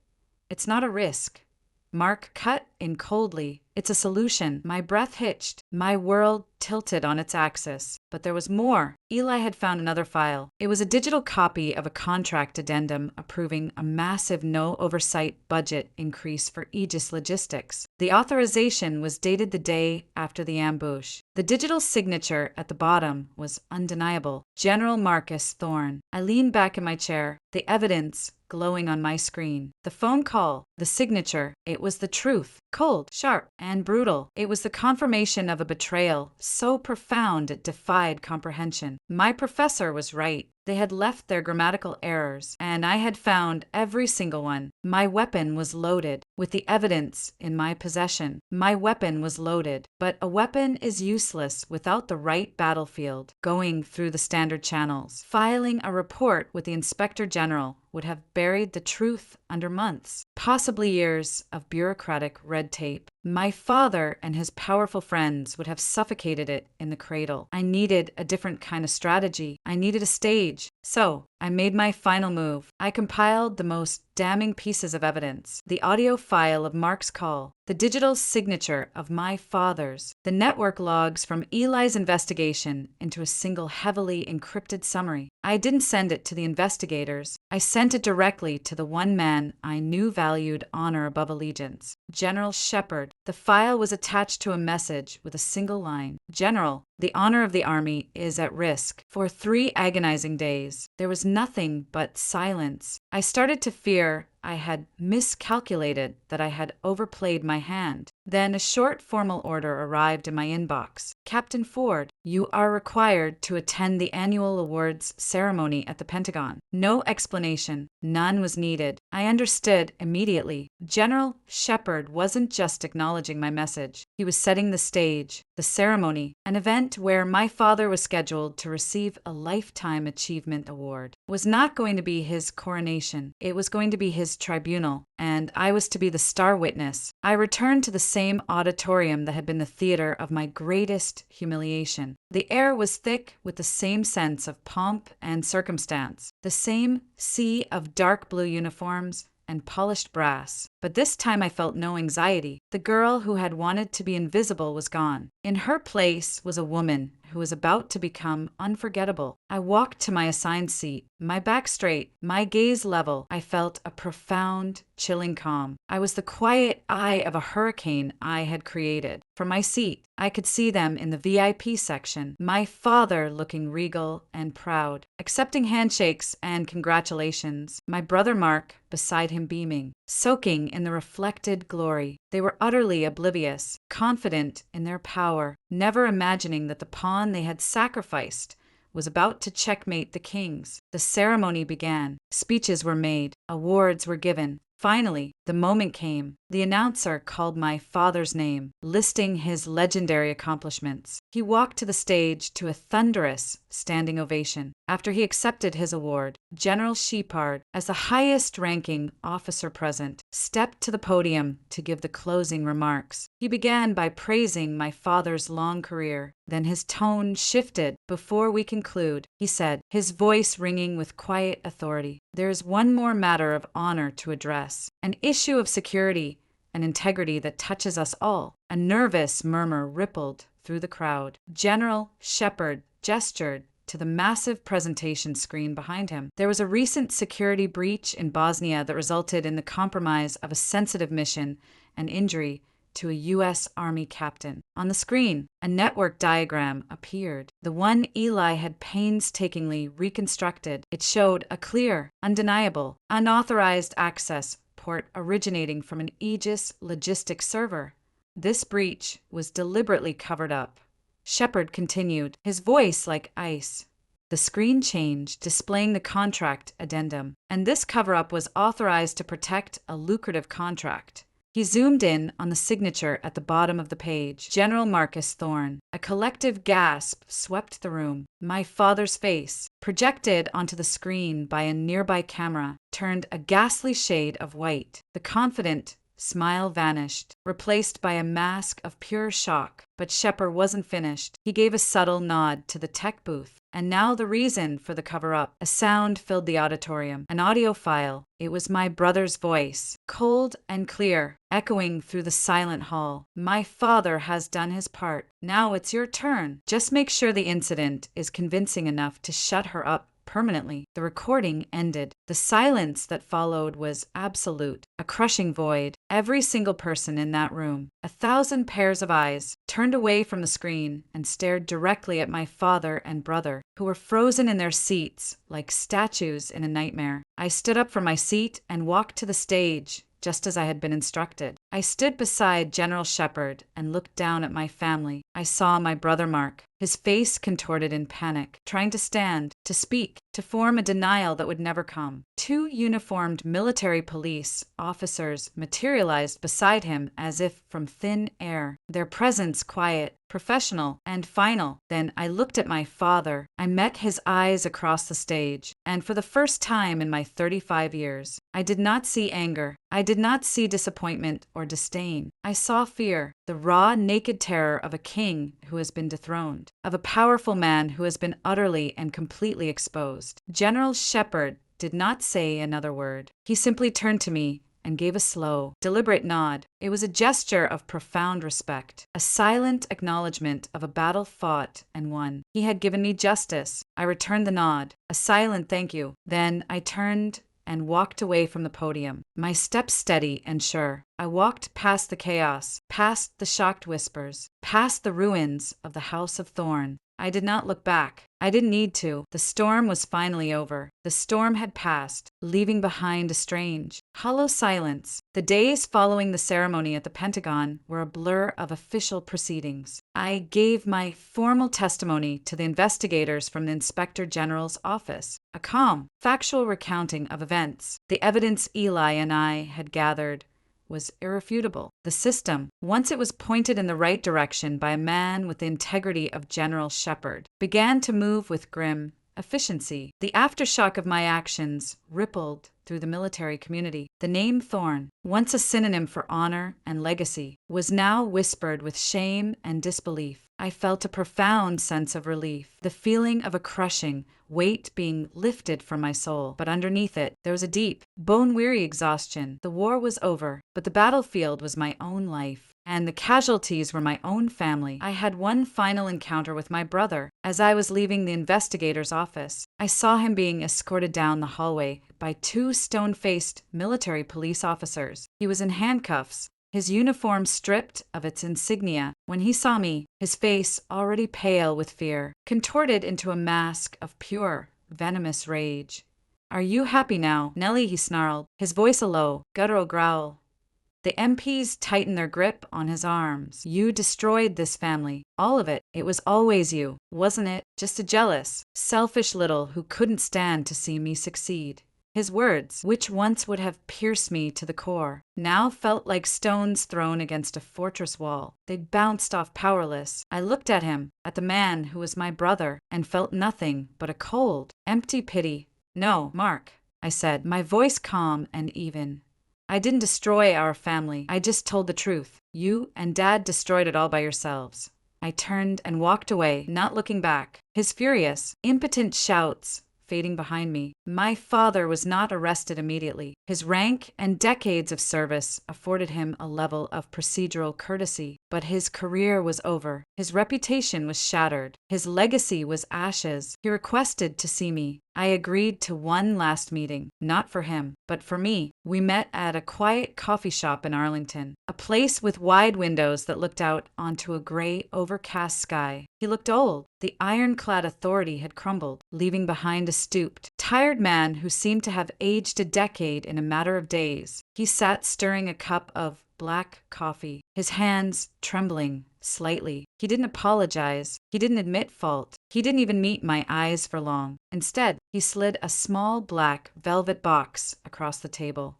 Speaker 1: "It's not a risk," Mark cut in coldly. "It's a solution." My breath hitched. My world tilted on its axis. But there was more. Eli had found another file. It was a digital copy of a contract addendum approving a massive no-oversight budget increase for Aegis Logistics. The authorization was dated the day after the ambush. The digital signature at the bottom was undeniable. General Marcus Thorne. I leaned back in my chair, the evidence glowing on my screen. The phone call, the signature, it was the truth. Cold, sharp, and brutal. It was the confirmation of a betrayal so profound it defied comprehension. My professor was right. They had left their grammatical errors, and I had found every single one. My weapon was loaded, with the evidence in my possession. My weapon was loaded, but a weapon is useless without the right battlefield. Going through the standard channels, filing a report with the Inspector General would have buried the truth under months, possibly years of bureaucratic red tape. My father and his powerful friends would have suffocated it in the cradle. I needed a different kind of strategy. I needed a stage. So, I made my final move. I compiled the most damning pieces of evidence: the audio file of Mark's call, the digital signature of my father's, the network logs from Eli's investigation into a single heavily encrypted summary. I didn't send it to the investigators. I sent it directly to the one man I knew valued honor above allegiance, General Shepard. The file was attached to a message with a single line: General, the honor of the Army is at risk. For 3 agonizing days, there was nothing but silence. I started to fear I had miscalculated, that I had overplayed my hand. Then a short formal order arrived in my inbox. Captain Ford, you are required to attend the annual awards ceremony at the Pentagon. No explanation. None was needed. I understood immediately. General Shepard wasn't just acknowledging my message. He was setting the stage. The ceremony, an event where my father was scheduled to receive a Lifetime Achievement Award, was not going to be his coronation. It was going to be his tribunal, and I was to be the star witness. I returned to the same auditorium that had been the theater of my greatest humiliation. The air was thick with the same sense of pomp and circumstance, the same sea of dark blue uniforms and polished brass. But this time I felt no anxiety. The girl who had wanted to be invisible was gone. In her place was a woman who was about to become unforgettable. I walked to my assigned seat, my back straight, my gaze level. I felt a profound, chilling calm. I was the quiet eye of a hurricane I had created. From my seat, I could see them in the VIP section, my father looking regal and proud, accepting handshakes and congratulations, my brother Mark beside him beaming, soaking in the reflected glory. They were utterly oblivious, confident in their power, never imagining that the pawn they had sacrificed was about to checkmate the kings. The ceremony began. Speeches were made. Awards were given. Finally, the moment came. The announcer called my father's name, listing his legendary accomplishments. He walked to the stage to a thunderous standing ovation. After he accepted his award, General Shepard, as the highest-ranking officer present, stepped to the podium to give the closing remarks. He began by praising my father's long career. Then his tone shifted. Before we conclude, he said, his voice ringing with quiet authority, there is one more matter of honor to address, an issue of security and integrity that touches us all. A nervous murmur rippled through the crowd. General Shepard gestured to the massive presentation screen behind him. There was a recent security breach in Bosnia that resulted in the compromise of a sensitive mission and injury to a U.S. Army captain. On the screen, a network diagram appeared, the one Eli had painstakingly reconstructed. It showed a clear, undeniable, unauthorized access port originating from an Aegis logistics server. This breach was deliberately covered up. Shepard continued, his voice like ice. The screen changed, displaying the contract addendum, and this cover-up was authorized to protect a lucrative contract. He zoomed in on the signature at the bottom of the page, General Marcus Thorne. A collective gasp swept the room. My father's face, projected onto the screen by a nearby camera, turned a ghastly shade of white. The confident smile vanished, replaced by a mask of pure shock. But Shepard wasn't finished. He gave a subtle nod to the tech booth. And now the reason for the cover-up. A sound filled the auditorium, an audio file. It was my brother's voice, cold and clear, echoing through the silent hall. My father has done his part. Now it's your turn. Just make sure the incident is convincing enough to shut her up permanently. The recording ended. The silence that followed was absolute, a crushing void. Every single person in that room, 1,000 pairs of eyes, turned away from the screen and stared directly at my father and brother, who were frozen in their seats like statues in a nightmare. I stood up from my seat and walked to the stage, just as I had been instructed. I stood beside General Shepard and looked down at my family. I saw my brother Mark, his face contorted in panic, trying to stand, to speak, to form a denial that would never come. Two uniformed military police officers materialized beside him as if from thin air, their presence quiet, professional, and final. Then I looked at my father. I met his eyes across the stage, and for the first time in my 35 years, I did not see anger. I did not see disappointment or disdain. I saw fear, the raw, naked terror of a king who has been dethroned, of a powerful man who has been utterly and completely exposed. General Shepard did not say another word. He simply turned to me and gave a slow, deliberate nod. It was a gesture of profound respect, a silent acknowledgement of a battle fought and won. He had given me justice. I returned the nod, a silent thank you. Then I turned and walked away from the podium, my steps steady and sure. I walked past the chaos, past the shocked whispers, past the ruins of the House of Thorn. I did not look back. I didn't need to. The storm was finally over. The storm had passed, leaving behind a strange, hollow silence. The days following the ceremony at the Pentagon were a blur of official proceedings. I gave my formal testimony to the investigators from the Inspector General's office, a calm, factual recounting of events. The evidence Eli and I had gathered was irrefutable. The system, once it was pointed in the right direction by a man with the integrity of General Shepard, began to move with grim efficiency. The aftershock of my actions rippled through the military community. The name Thorn, once a synonym for honor and legacy, was now whispered with shame and disbelief. I felt a profound sense of relief, the feeling of a crushing weight being lifted from my soul. But underneath it, there was a deep, bone-weary exhaustion. The war was over, but the battlefield was my own life, and the casualties were my own family. I had one final encounter with my brother. As I was leaving the investigator's office, I saw him being escorted down the hallway by two stone-faced military police officers. He was in handcuffs, his uniform stripped of its insignia. When he saw me, his face, already pale with fear, contorted into a mask of pure, venomous rage. "Are you happy now, Nellie?" he snarled, his voice a low, guttural growl. The MPs tightened their grip on his arms. "You destroyed this family. All of it. It was always you, wasn't it? Just a jealous, selfish little who couldn't stand to see me succeed." His words, which once would have pierced me to the core, now felt like stones thrown against a fortress wall. They bounced off powerless. I looked at him, at the man who was my brother, and felt nothing but a cold, empty pity. "No, Mark," I said, my voice calm and even. "I didn't destroy our family. I just told the truth. You and Dad destroyed it all by yourselves." I turned and walked away, not looking back, his furious, impotent shouts fading behind me. My father was not arrested immediately. His rank and decades of service afforded him a level of procedural courtesy, but his career was over. His reputation was shattered. His legacy was ashes. He requested to see me. I agreed to one last meeting, not for him, but for me. We met at a quiet coffee shop in Arlington, a place with wide windows that looked out onto a gray, overcast sky. He looked old. The ironclad authority had crumbled, leaving behind a stooped, tired man who seemed to have aged a decade in a matter of days. He sat stirring a cup of black coffee, his hands trembling slightly. He didn't apologize. He didn't admit fault. He didn't even meet my eyes for long. Instead, he slid a small black velvet box across the table.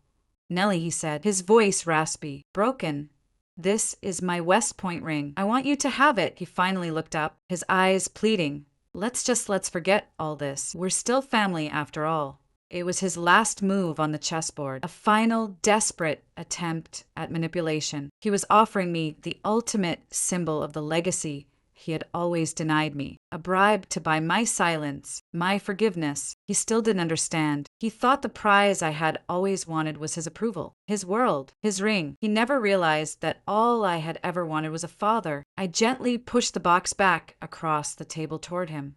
Speaker 1: "Nellie," he said, his voice raspy, broken. "This is my West Point ring. I want you to have it." He finally looked up, his eyes pleading. Let's forget all this. We're still family after all." It was his last move on the chessboard, a final, desperate attempt at manipulation. He was offering me the ultimate symbol of the legacy he had always denied me, a bribe to buy my silence, my forgiveness. He still didn't understand. He thought the prize I had always wanted was his approval, his world, his ring. He never realized that all I had ever wanted was a father. I gently pushed the box back across the table toward him.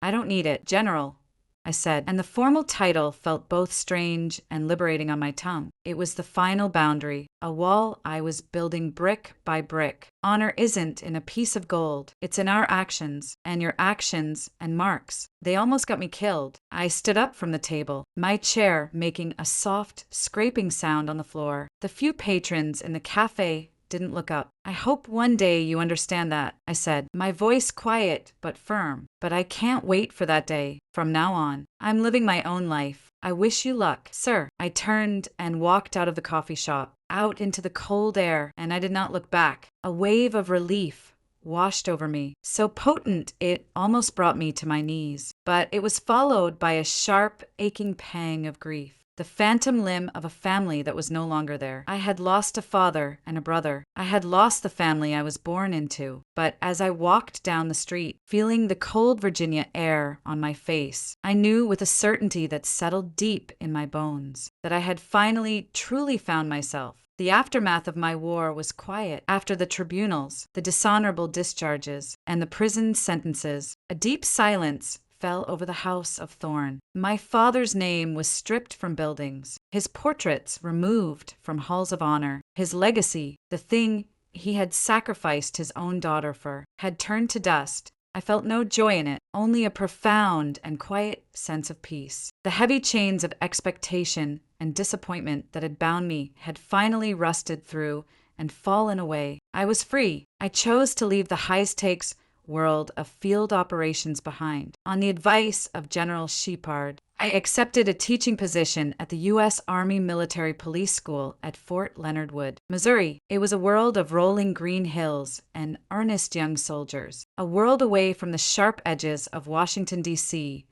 Speaker 1: "I don't need it, General." I said, and the formal title felt both strange and liberating on my tongue. It was the final boundary, a wall I was building brick by brick. Honor isn't in a piece of gold. It's in our actions, and your actions and marks. They almost got me killed. I stood up from the table, my chair making a soft, scraping sound on the floor. The few patrons in the cafe didn't look up. I hope one day you understand that, I said, my voice quiet but firm. But I can't wait for that day. From now on, I'm living my own life. I wish you luck, sir. I turned and walked out of the coffee shop, out into the cold air, and I did not look back. A wave of relief washed over me, so potent it almost brought me to my knees. But it was followed by a sharp, aching pang of grief. The phantom limb of a family that was no longer there. I had lost a father and a brother. I had lost the family I was born into. But as I walked down the street, feeling the cold Virginia air on my face, I knew with a certainty that settled deep in my bones that I had finally truly found myself. The aftermath of my war was quiet. After the tribunals, the dishonorable discharges, and the prison sentences, a deep silence fell over the house of Thorn. My father's name was stripped from buildings, his portraits removed from halls of honor. His legacy, the thing he had sacrificed his own daughter for, had turned to dust. I felt no joy in it, only a profound and quiet sense of peace. The heavy chains of expectation and disappointment that had bound me had finally rusted through and fallen away. I was free. I chose to leave the high-stakes world of field operations behind. On the advice of General Shepard, I accepted a teaching position at the U.S. Army Military Police School at Fort Leonard Wood, Missouri. It was a world of rolling green hills and earnest young soldiers, a world away from the sharp edges of Washington, D.C.,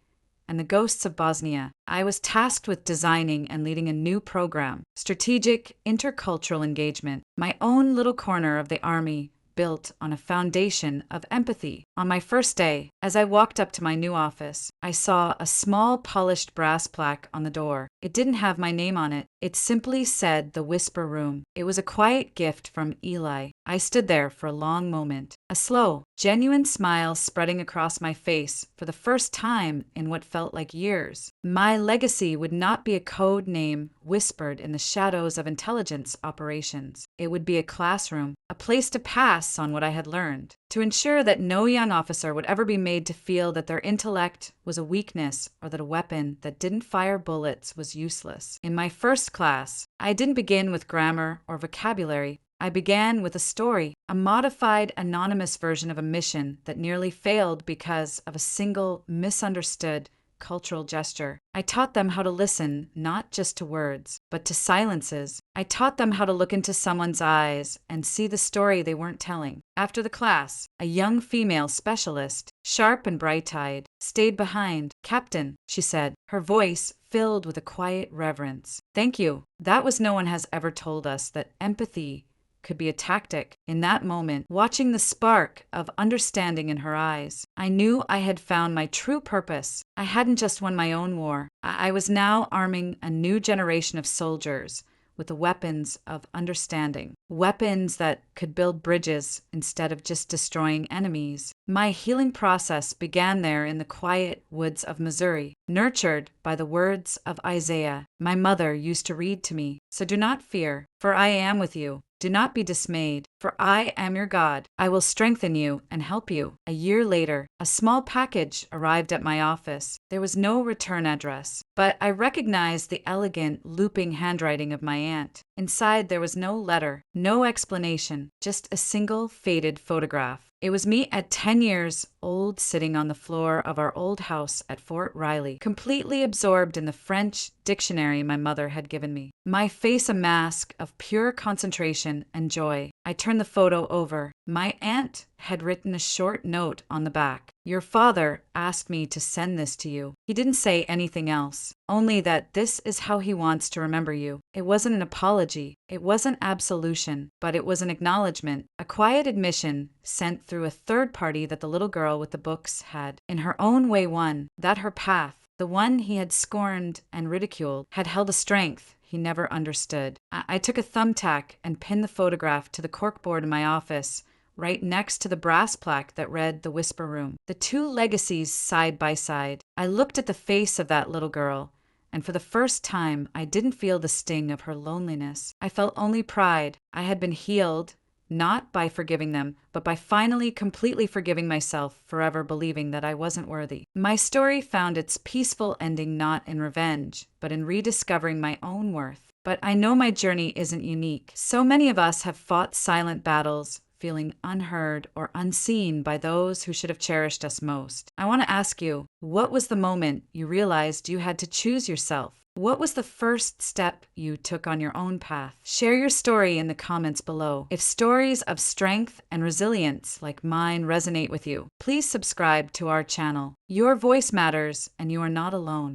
Speaker 1: and the ghosts of Bosnia. I was tasked with designing and leading a new program, strategic intercultural engagement, my own little corner of the Army built on a foundation of empathy. On my first day, as I walked up to my new office, I saw a small polished brass plaque on the door. It didn't have my name on it. It simply said the Whisper Room. It was a quiet gift from Eli. I stood there for a long moment, a slow, genuine smile spreading across my face for the first time in what felt like years. My legacy would not be a code name whispered in the shadows of intelligence operations. It would be a classroom, a place to pass on what I had learned, to ensure that no young officer would ever be made to feel that their intellect was a weakness or that a weapon that didn't fire bullets was useless. In my first class, I didn't begin with grammar or vocabulary. I began with a story, a modified, anonymous version of a mission that nearly failed because of a single misunderstood cultural gesture. I taught them how to listen, not just to words, but to silences. I taught them how to look into someone's eyes and see the story they weren't telling. After the class, a young female specialist, sharp and bright-eyed, stayed behind. "Captain," she said, her voice filled with a quiet reverence. "Thank you. That was no one has ever told us that empathy could be a tactic." In that moment, watching the spark of understanding in her eyes, I knew I had found my true purpose. I hadn't just won my own war. I was now arming a new generation of soldiers with the weapons of understanding, weapons that could build bridges instead of just destroying enemies. My healing process began there in the quiet woods of Missouri, nurtured by the words of Isaiah. My mother used to read to me, "So do not fear, for I am with you. Do not be dismayed, for I am your God. I will strengthen you and help you." A year later, a small package arrived at my office. There was no return address, but I recognized the elegant, looping handwriting of my aunt. Inside, there was no letter, no explanation, just a single faded photograph. It was me at 10 years old, sitting on the floor of our old house at Fort Riley, completely absorbed in the French dictionary my mother had given me, my face a mask of pure concentration and joy. I turned the photo over. My aunt had written a short note on the back. "Your father asked me to send this to you. He didn't say anything else, only that this is how he wants to remember you." It wasn't an apology. It wasn't absolution, but it was an acknowledgement, a quiet admission sent through a third party that the little girl with the books had, in her own way, won, that her path, the one he had scorned and ridiculed, had held a strength he never understood. I took a thumbtack and pinned the photograph to the corkboard in my office right next to the brass plaque that read The Whisper Room. The two legacies side by side. I looked at the face of that little girl, and for the first time, I didn't feel the sting of her loneliness. I felt only pride. I had been healed, not by forgiving them, but by finally completely forgiving myself forever believing that I wasn't worthy. My story found its peaceful ending not in revenge, but in rediscovering my own worth. But I know my journey isn't unique. So many of us have fought silent battles, feeling unheard or unseen by those who should have cherished us most. I want to ask you, what was the moment you realized you had to choose yourself? What was the first step you took on your own path? Share your story in the comments below. If stories of strength and resilience like mine resonate with you, please subscribe to our channel. Your voice matters, and you are not alone.